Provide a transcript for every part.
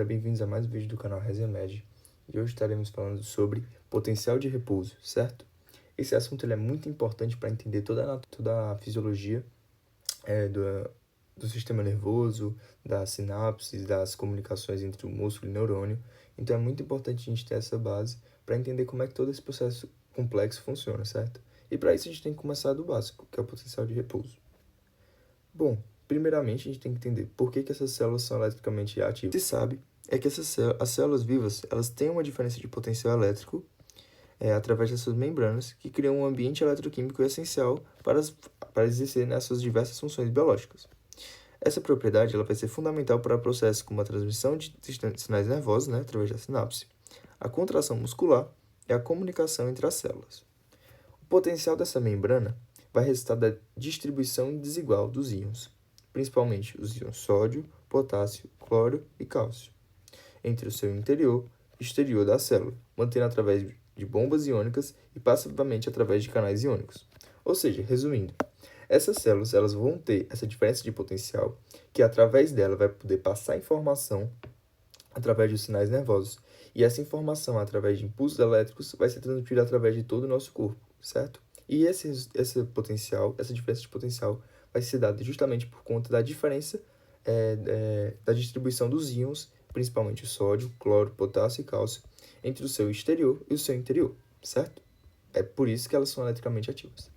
galera, bem-vindos a mais um vídeo do canal ResenMed. E hoje estaremos falando sobre potencial de repouso, certo? Esse assunto ele é muito importante para entender toda a fisiologia do sistema nervoso, das sinapses, das comunicações entre o músculo e o neurônio. Então é muito importante a gente ter essa base para entender como é que todo esse processo complexo funciona, certo? E para isso a gente tem que começar do básico, que é o potencial de repouso. Bom, primeiramente a gente tem que entender por que essas células são eletricamente ativas. Se sabe é que as células vivas elas têm uma diferença de potencial elétrico através das suas membranas, que criam um ambiente eletroquímico essencial para exercer as suas diversas funções biológicas. Essa propriedade ela vai ser fundamental para processos como a transmissão de sinais nervosos, através da sinapse, a contração muscular e a comunicação entre as células. O potencial dessa membrana vai resultar da distribuição desigual dos íons, principalmente os íons sódio, potássio, cloro e cálcio, entre o seu interior e exterior da célula, mantendo através de bombas iônicas e passivamente através de canais iônicos. Ou seja, resumindo, essas células elas vão ter essa diferença de potencial que através dela vai poder passar informação através dos sinais nervosos. E essa informação, através de impulsos elétricos, vai ser transmitida através de todo o nosso corpo, certo? E esse potencial, essa diferença de potencial vai ser dada justamente por conta da diferença da distribuição dos íons, principalmente o sódio, cloro, potássio e cálcio, entre o seu exterior e o seu interior, certo? É por isso que elas são eletricamente ativas.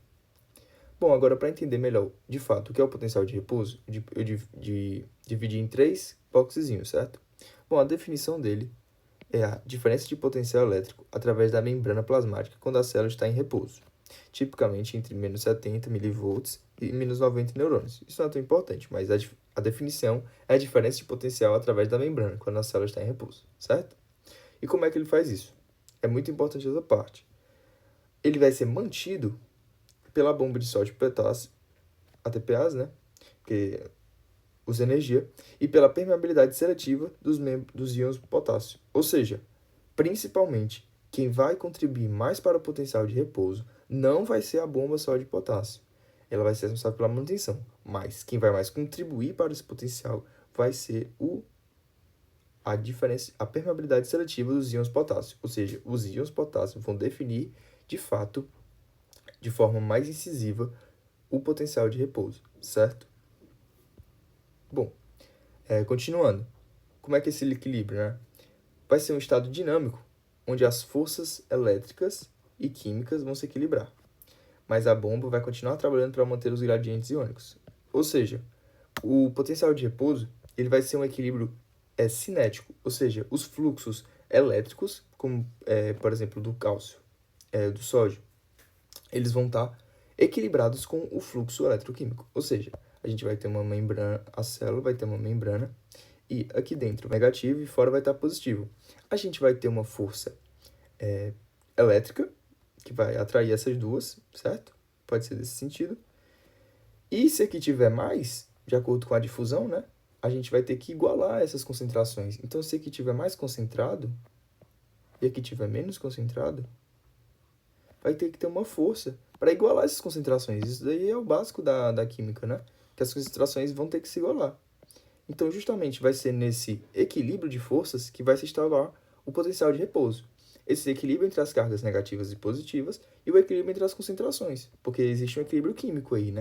Bom, agora para entender melhor, de fato, o que é o potencial de repouso, eu dividi em 3 boxezinhos, certo? Bom, a definição dele é a diferença de potencial elétrico através da membrana plasmática quando a célula está em repouso, tipicamente entre menos 70 mV e menos 90 neurônios. Isso não é tão importante, mas a definição é a diferença de potencial através da membrana quando a célula está em repouso, certo? E como é que ele faz isso? É muito importante essa parte. Ele vai ser mantido pela bomba de sódio e potássio, ATPase, porque usa energia, e pela permeabilidade seletiva dos íons potássio. Ou seja, principalmente, quem vai contribuir mais para o potencial de repouso não vai ser a bomba sódio e potássio. Ela vai ser responsável pela manutenção, mas quem vai mais contribuir para esse potencial vai ser a permeabilidade seletiva dos íons potássio. Ou seja, os íons potássio vão definir, de fato, de forma mais incisiva, o potencial de repouso, certo? Bom, continuando. Como é que é esse equilíbrio, Vai ser um estado dinâmico, onde as forças elétricas e químicas vão se equilibrar, mas a bomba vai continuar trabalhando para manter os gradientes iônicos. Ou seja, o potencial de repouso ele vai ser um equilíbrio cinético, ou seja, os fluxos elétricos, como, por exemplo, do cálcio, do sódio, eles vão estar equilibrados com o fluxo eletroquímico. Ou seja, a gente vai ter uma membrana, a célula vai ter uma membrana, e aqui dentro negativo e fora vai estar positivo. A gente vai ter uma força elétrica, que vai atrair essas duas, certo? Pode ser desse sentido. E se aqui tiver mais, de acordo com a difusão, a gente vai ter que igualar essas concentrações. Então, se aqui tiver mais concentrado e aqui tiver menos concentrado, vai ter que ter uma força para igualar essas concentrações. Isso daí é o básico da química, Que as concentrações vão ter que se igualar. Então, justamente, vai ser nesse equilíbrio de forças que vai se instalar o potencial de repouso. Esse equilíbrio entre as cargas negativas e positivas e o equilíbrio entre as concentrações, porque existe um equilíbrio químico aí,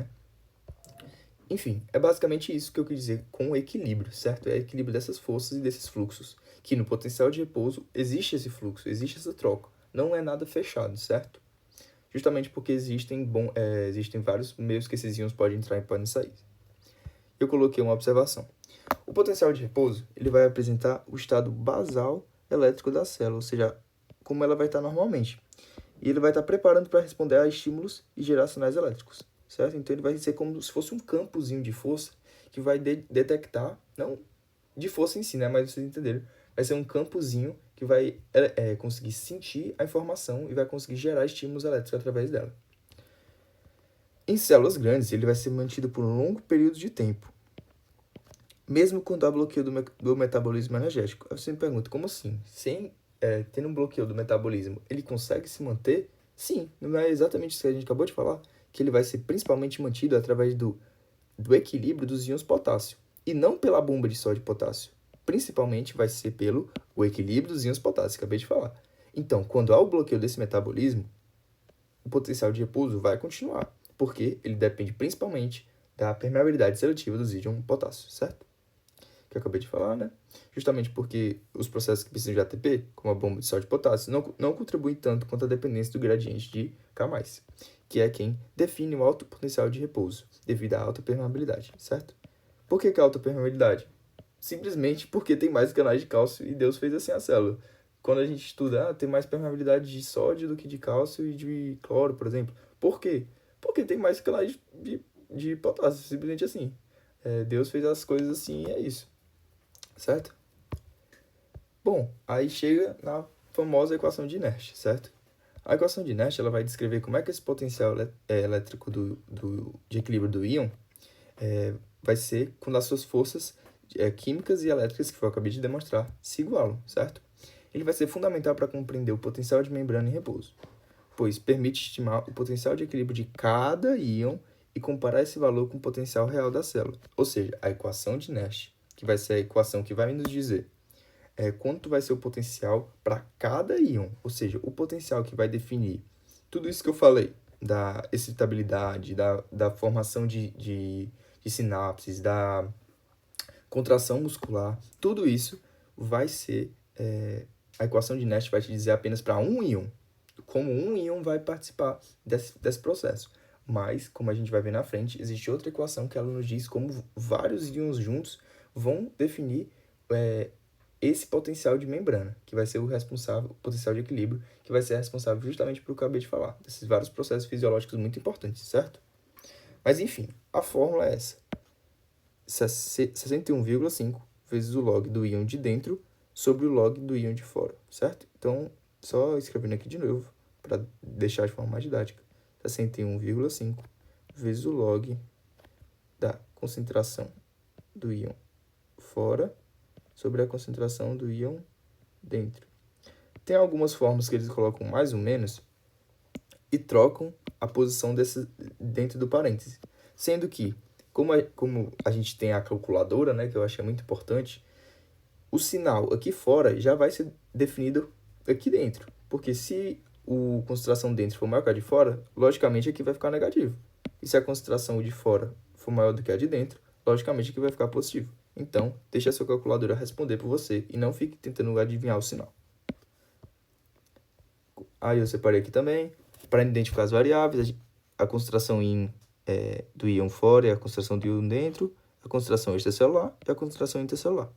Enfim, é basicamente isso que eu quis dizer com o equilíbrio, certo? É o equilíbrio dessas forças e desses fluxos, que no potencial de repouso existe esse fluxo, existe essa troca. Não é nada fechado, certo? Justamente porque existem vários meios que esses íons podem entrar e podem sair. Eu coloquei uma observação. O potencial de repouso ele vai apresentar o estado basal elétrico da célula, ou seja, como ela vai estar normalmente. E ele vai estar preparando para responder a estímulos e gerar sinais elétricos, certo? Então ele vai ser como se fosse um campozinho de força que vai detectar, não de força em si, mas vocês entenderam, vai ser um campozinho que vai conseguir sentir a informação e vai conseguir gerar estímulos elétricos através dela. Em células grandes, ele vai ser mantido por um longo período de tempo, mesmo quando há bloqueio do metabolismo energético. Aí você me pergunta, como assim? Tendo um bloqueio do metabolismo, ele consegue se manter? Sim, não é exatamente isso que a gente acabou de falar, que ele vai ser principalmente mantido através do equilíbrio dos íons potássio, e não pela bomba de sódio e potássio. principalmente vai ser pelo o equilíbrio dos íons potássicos, acabei de falar. Então, quando há o bloqueio desse metabolismo, o potencial de repouso vai continuar, porque ele depende principalmente da permeabilidade seletiva dos íons potássio, certo? Que eu acabei de falar, né? Justamente porque os processos que precisam de ATP, como a bomba de sódio e potássio, não contribuem tanto quanto a dependência do gradiente de K+, que é quem define o alto potencial de repouso, devido à alta permeabilidade, certo? Por que alta permeabilidade? Simplesmente porque tem mais canais de cálcio e Deus fez assim a célula. Quando a gente estuda, tem mais permeabilidade de sódio do que de cálcio e de cloro, por exemplo. Por quê? Porque tem mais canais de potássio, simplesmente assim. Deus fez as coisas assim e é isso. Certo? Bom, aí chega na famosa equação de Nash, certo? A equação de Nash ela vai descrever como é que esse potencial elétrico de equilíbrio do íon vai ser quando as suas forças químicas e elétricas, que eu acabei de demonstrar, se igualam, certo? Ele vai ser fundamental para compreender o potencial de membrana em repouso, pois permite estimar o potencial de equilíbrio de cada íon e comparar esse valor com o potencial real da célula. Ou seja, a equação de Nash, que vai ser a equação que vai nos dizer quanto vai ser o potencial para cada íon, ou seja, o potencial que vai definir tudo isso que eu falei, da excitabilidade, da formação de sinapses, da contração muscular, tudo isso vai ser, a equação de Nash vai te dizer apenas para um íon, como um íon vai participar desse processo. Mas, como a gente vai ver na frente, existe outra equação que ela nos diz como vários íons juntos vão definir esse potencial de membrana, que vai ser o responsável, o potencial de equilíbrio, que vai ser responsável justamente pelo que eu acabei de falar, desses vários processos fisiológicos muito importantes, certo? Mas, enfim, a fórmula é essa. 61,5 vezes o log do íon de dentro sobre o log do íon de fora, certo? Então, só escrevendo aqui de novo, para deixar de forma mais didática. 61,5 vezes o log da concentração do íon fora sobre a concentração do íon dentro. Tem algumas formas que eles colocam mais ou menos e trocam a posição dentro do parêntese. Sendo que, como a gente tem a calculadora, né, que eu achei muito importante, o sinal aqui fora já vai ser definido aqui dentro. Porque se a concentração dentro for maior que a de fora, logicamente aqui vai ficar negativo. E se a concentração de fora for maior do que a de dentro, logicamente aqui vai ficar positivo. Então, deixe a sua calculadora responder por você e não fique tentando adivinhar o sinal. Aí eu separei aqui também, para identificar as variáveis, a concentração do íon fora e a concentração do íon dentro, a concentração extracelular e a concentração intercelular.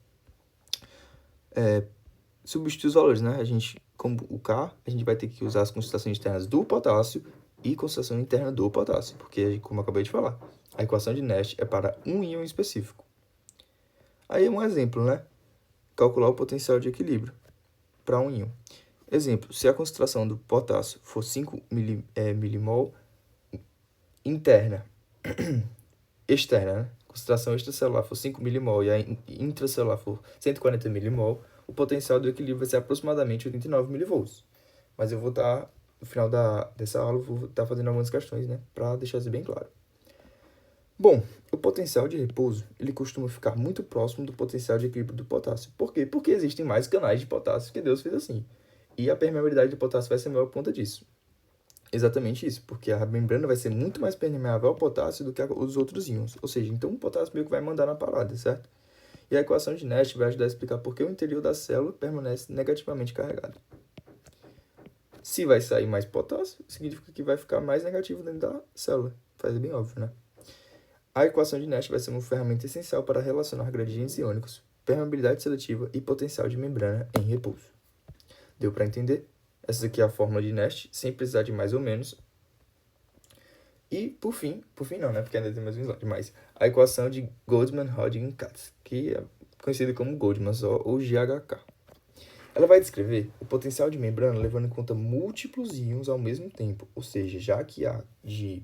Substituir os valores, né? Como o K, a gente vai ter que usar as concentrações externas do potássio e concentração interna do potássio, porque, como eu acabei de falar, a equação de Nash é para um íon específico. Aí um exemplo, né? Calcular o potencial de equilíbrio para um íon. Exemplo, se a concentração do potássio for 5 milimol interna, externa, né? Concentração extracelular for 5 milimol e a intracelular for 140 milimol, o potencial do equilíbrio vai ser aproximadamente 89 milivolts. Mas eu vou estar, no final dessa aula, vou estar fazendo algumas questões, né? Para deixar isso bem claro. Bom, o potencial de repouso, ele costuma ficar muito próximo do potencial de equilíbrio do potássio. Por quê? Porque existem mais canais de potássio que Deus fez assim. E a permeabilidade do potássio vai ser maior por conta disso. Exatamente isso, porque a membrana vai ser muito mais permeável ao potássio do que os outros íons. Ou seja, então o potássio meio que vai mandar na parada, certo? E a equação de Nash vai ajudar a explicar por que o interior da célula permanece negativamente carregado. Se vai sair mais potássio, significa que vai ficar mais negativo dentro da célula. Faz bem óbvio, né? A equação de Nash vai ser uma ferramenta essencial para relacionar gradientes iônicos, permeabilidade seletiva e potencial de membrana em repouso. Deu para entender? Essa aqui é a fórmula de Nash, sem precisar de mais ou menos. E, por fim não, né? Porque ainda tem mais um slide, mas a equação de Goldman-Hodgkin-Katz, que é conhecida como Goldman só, ou GHK. Ela vai descrever o potencial de membrana levando em conta múltiplos íons ao mesmo tempo, ou seja, já que a de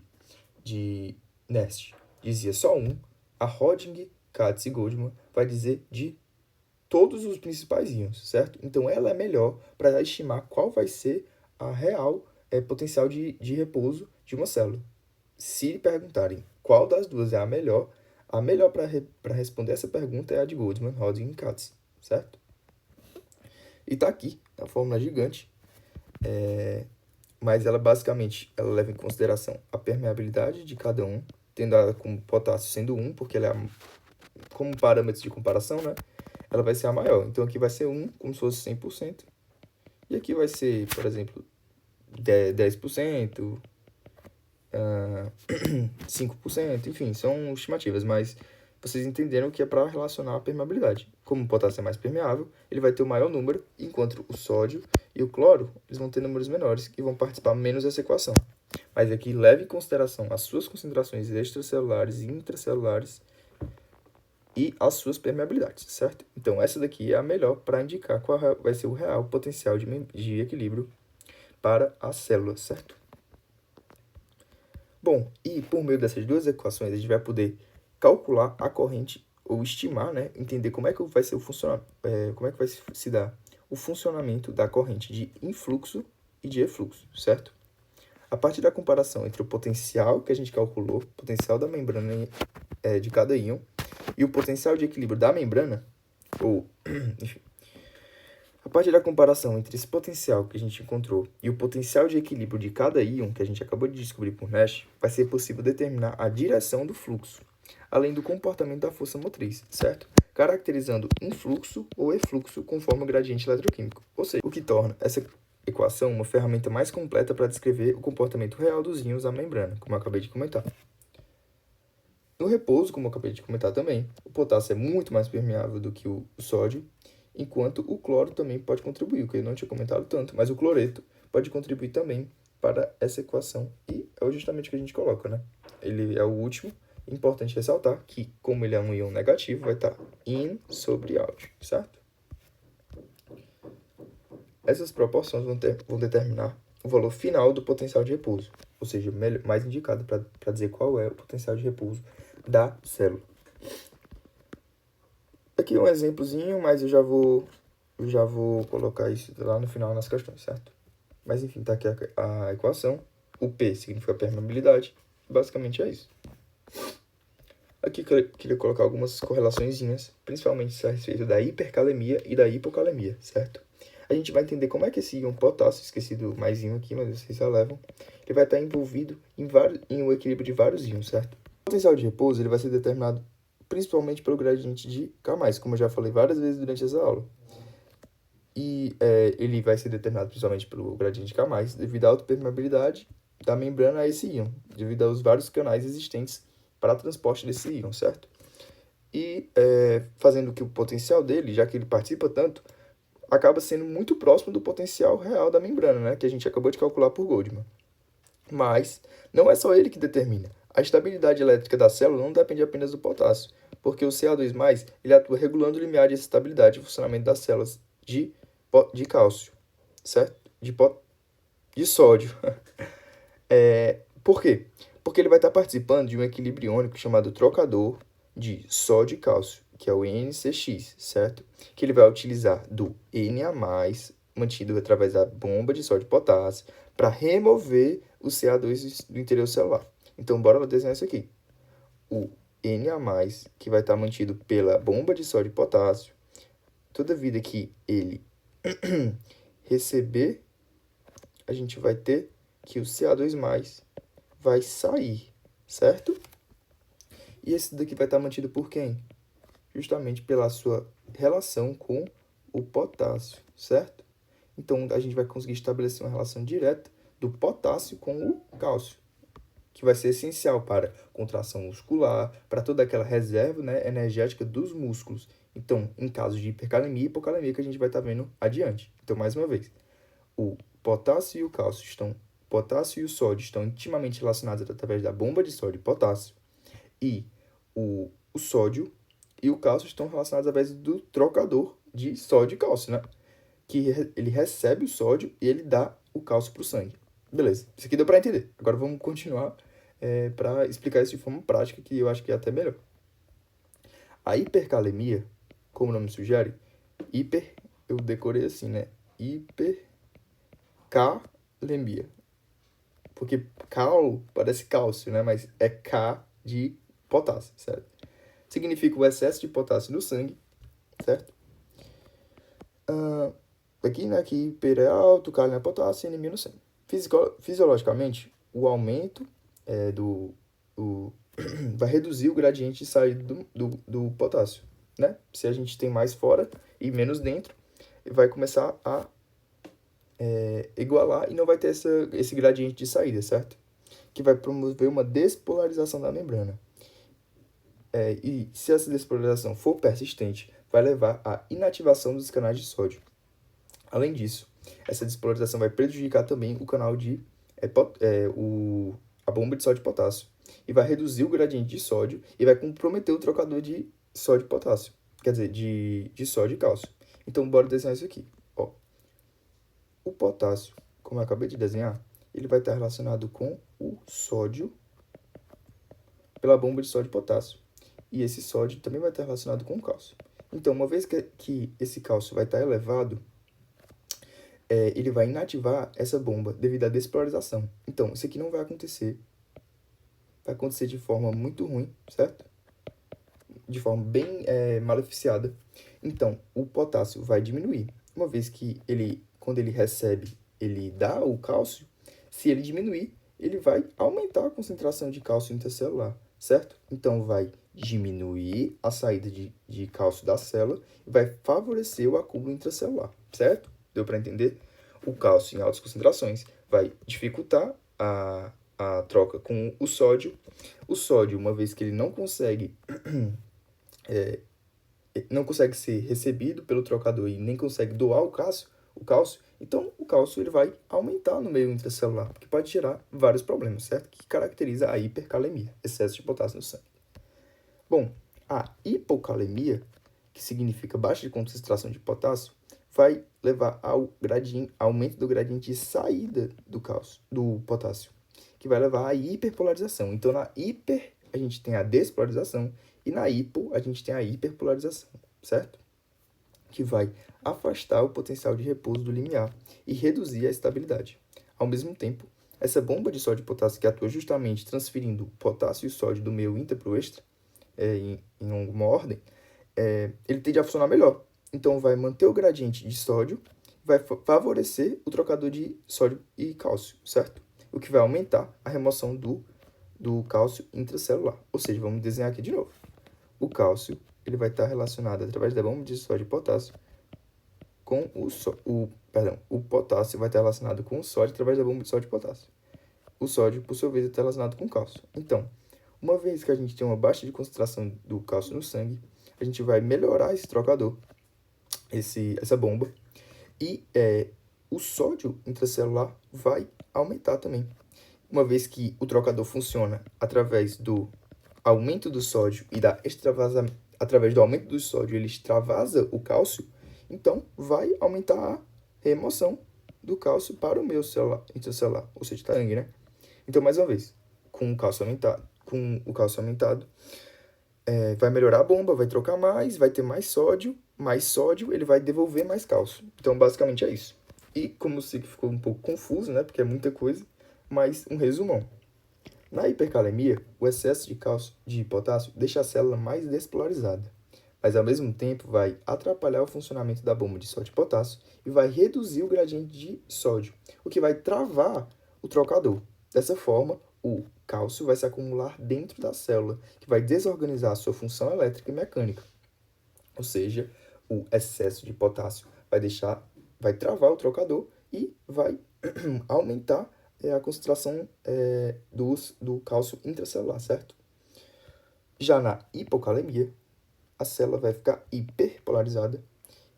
Nash dizia só um, a Hodgkin, Katz e Goldman vai dizer de todos os principais íons, certo? Então, ela é melhor para estimar qual vai ser a real potencial de repouso de uma célula. Se lhe perguntarem qual das duas é a melhor para responder essa pergunta é a de Goldman, Hodgkin e Katz, certo? E tá aqui, a fórmula gigante, mas ela basicamente ela leva em consideração a permeabilidade de cada um, tendo ela como potássio sendo 1, porque ela é, como parâmetro de comparação, né? Ela vai ser a maior. Então aqui vai ser 1, como se fosse 100%. E aqui vai ser, por exemplo, 10%, 5%, enfim, são estimativas, mas vocês entenderam que é para relacionar a permeabilidade. Como o potássio é mais permeável, ele vai ter o maior número, enquanto o sódio e o cloro eles vão ter números menores e vão participar menos dessa equação. Mas aqui leve em consideração as suas concentrações extracelulares e intracelulares e as suas permeabilidades, certo? Então, essa daqui é a melhor para indicar qual vai ser o real potencial de equilíbrio para a célula, certo? Bom, e por meio dessas duas equações, a gente vai poder calcular a corrente, ou estimar, né? Entender como é que vai ser como é que vai se dar o funcionamento da corrente de influxo e de efluxo, certo? A partir da comparação entre o potencial que a gente calculou, o potencial da membrana de cada íon, e o potencial de equilíbrio da membrana, ou, enfim, a partir da comparação entre esse potencial que a gente encontrou e o potencial de equilíbrio de cada íon que a gente acabou de descobrir por Nash, vai ser possível determinar a direção do fluxo, além do comportamento da força motriz, certo? Caracterizando influxo ou efluxo conforme o gradiente eletroquímico, ou seja, o que torna essa equação uma ferramenta mais completa para descrever o comportamento real dos íons na membrana, como eu acabei de comentar. No repouso, como eu acabei de comentar também, o potássio é muito mais permeável do que o sódio, enquanto o cloro também pode contribuir, o que eu não tinha comentado tanto, mas o cloreto pode contribuir também para essa equação, e é justamente o que a gente coloca, né? Ele é o último, importante ressaltar que, como ele é um íon negativo, vai estar in sobre out, certo? Essas proporções vão determinar o valor final do potencial de repouso, ou seja, mais indicado para dizer qual é o potencial de repouso da célula. Aqui um exemplozinho, mas eu já vou colocar isso lá no final nas questões, certo? Mas enfim, tá aqui a equação. O P significa permeabilidade. Basicamente é isso. Aqui eu queria colocar algumas correlaçõezinhas, principalmente a respeito da hipercalemia e da hipocalemia, certo? A gente vai entender como é que esse íon potássio, esqueci do mais íon aqui, mas vocês já levam, ele vai estar envolvido em um equilíbrio de vários íons, certo? O potencial de repouso ele vai ser determinado principalmente pelo gradiente de K+, como eu já falei várias vezes durante essa aula. E ele vai ser determinado principalmente pelo gradiente de K+, devido à autopermeabilidade da membrana a esse íon, devido aos vários canais existentes para transporte desse íon, certo? E fazendo que o potencial dele, já que ele participa tanto, acaba sendo muito próximo do potencial real da membrana, né? Que a gente acabou de calcular por Goldman. Mas não é só ele que determina. A estabilidade elétrica da célula não depende apenas do potássio, porque o Ca2+, ele atua regulando o limiar de estabilidade e funcionamento das células de cálcio, certo? De sódio. Por quê? Porque ele vai estar participando de um equilíbrio iônico chamado trocador de sódio e cálcio, que é o NCX, certo? Que ele vai utilizar do Na+, mantido através da bomba de sódio e potássio, para remover o Ca2 do interior celular. Então, bora lá desenhar isso aqui. O Na+, que vai estar mantido pela bomba de sódio e potássio, toda vida que ele receber, a gente vai ter que o Ca2+, vai sair, certo? E esse daqui vai estar mantido por quem? Justamente pela sua relação com o potássio, certo? Então, a gente vai conseguir estabelecer uma relação direta do potássio com o cálcio, que vai ser essencial para contração muscular, para toda aquela reserva, né, energética dos músculos. Então, em caso de hipercalemia e hipocalemia, que a gente vai estar vendo adiante. Então, mais uma vez, o potássio e o potássio e o sódio estão intimamente relacionados através da bomba de sódio e potássio, e o sódio e o cálcio estão relacionados através do trocador de sódio e cálcio, né? Que ele recebe o sódio e ele dá o cálcio para o sangue. Beleza, isso aqui deu para entender. Agora vamos continuar para explicar isso de forma prática, que eu acho que é até melhor. A hipercalemia, como o nome sugere, eu decorei assim, né? Hipercalemia. Porque cal parece cálcio, né? Mas é K de potássio, certo? Significa o excesso de potássio no sangue, certo? Aqui, né, que IPER é alto, cálcio é potássio e anemia no sangue. Fisiologicamente, o aumento vai reduzir o gradiente de saída do potássio, né? Se a gente tem mais fora e menos dentro, vai começar a igualar e não vai ter esse gradiente de saída, certo? Que vai promover uma despolarização da membrana. E se essa despolarização for persistente, vai levar à inativação dos canais de sódio. Além disso, essa despolarização vai prejudicar também o canal a bomba de sódio e potássio, e vai reduzir o gradiente de sódio e vai comprometer o trocador de sódio e potássio, quer dizer, de sódio e cálcio. Então, bora desenhar isso aqui. Ó, o potássio, como eu acabei de desenhar, ele vai estar relacionado com o sódio pela bomba de sódio e potássio. E esse sódio também vai estar relacionado com o cálcio. Então, uma vez que esse cálcio vai estar elevado, ele vai inativar essa bomba devido à despolarização. Então, isso aqui não vai acontecer. Vai acontecer de forma muito ruim, certo? De forma bem maleficiada. Então, o potássio vai diminuir. Uma vez que quando ele recebe, ele dá o cálcio, se ele diminuir, ele vai aumentar a concentração de cálcio intracelular, certo? Então, vai diminuir a saída de cálcio da célula e vai favorecer o acúmulo intracelular, certo? Deu para entender? O cálcio em altas concentrações vai dificultar a troca com o sódio. O sódio, uma vez que ele não consegue ser recebido pelo trocador e nem consegue doar o cálcio, então o cálcio ele vai aumentar no meio intracelular, que pode gerar vários problemas, certo? Que caracteriza a hipercalemia, excesso de potássio no sangue. Bom, a hipocalemia, que significa baixa concentração de potássio, vai levar ao aumento do gradiente de saída do potássio, que vai levar à hiperpolarização. Então, na hiper, a gente tem a despolarização, e na hipo, a gente tem a hiperpolarização, certo? Que vai afastar o potencial de repouso do limiar e reduzir a estabilidade. Ao mesmo tempo, essa bomba de sódio e potássio que atua justamente transferindo potássio e sódio do meio intra para o extra, em alguma ordem, ele tende a funcionar melhor. Então, vai manter o gradiente de sódio, vai favorecer o trocador de sódio e cálcio, certo? O que vai aumentar a remoção do cálcio intracelular. Ou seja, vamos desenhar aqui de novo. O cálcio ele vai estar relacionado através da bomba de sódio e potássio com o potássio vai estar relacionado com o sódio através da bomba de sódio e potássio. O sódio, por sua vez, está relacionado com o cálcio. Então, uma vez que a gente tem uma baixa de concentração do cálcio no sangue, a gente vai melhorar esse trocador, essa bomba, e o sódio intracelular vai aumentar também. Uma vez que o trocador funciona através do aumento do sódio e através do aumento do sódio ele extravasa o cálcio, então vai aumentar a remoção do cálcio para o meio intracelular, ou seja, sangue, né? Então, mais uma vez, com o cálcio aumentado, vai melhorar a bomba, vai trocar mais, vai ter mais sódio ele vai devolver mais cálcio. Então, basicamente é isso. E como eu sei que ficou um pouco confuso, né, porque é muita coisa, mas um resumão. Na hipercalemia, o excesso de potássio deixa a célula mais despolarizada, mas ao mesmo tempo vai atrapalhar o funcionamento da bomba de sódio e potássio e vai reduzir o gradiente de sódio, o que vai travar o trocador. Dessa forma, o cálcio vai se acumular dentro da célula, que vai desorganizar a sua função elétrica e mecânica. Ou seja, o excesso de potássio vai travar o trocador e vai aumentar a concentração do cálcio intracelular, certo? Já na hipocalemia, a célula vai ficar hiperpolarizada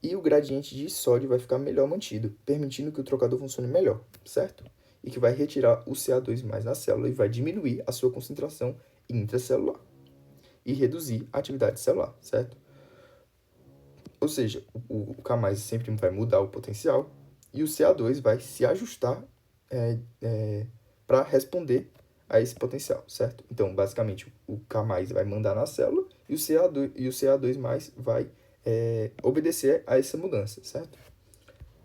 e o gradiente de sódio vai ficar melhor mantido, permitindo que o trocador funcione melhor, certo? E que vai retirar o Ca2+ na célula e vai diminuir a sua concentração intracelular e reduzir a atividade celular, certo? Ou seja, o K+ sempre vai mudar o potencial e o Ca2 vai se ajustar para responder a esse potencial, certo? Então, basicamente, o K+ vai mandar na célula e o Ca2+ vai obedecer a essa mudança, certo?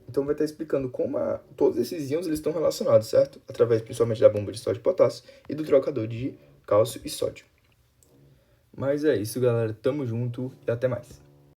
Então, vai estar explicando como todos esses íons eles estão relacionados, certo? Através, principalmente, da bomba de sódio e potássio e do trocador de cálcio e sódio. Mas é isso, galera. Tamo junto e até mais.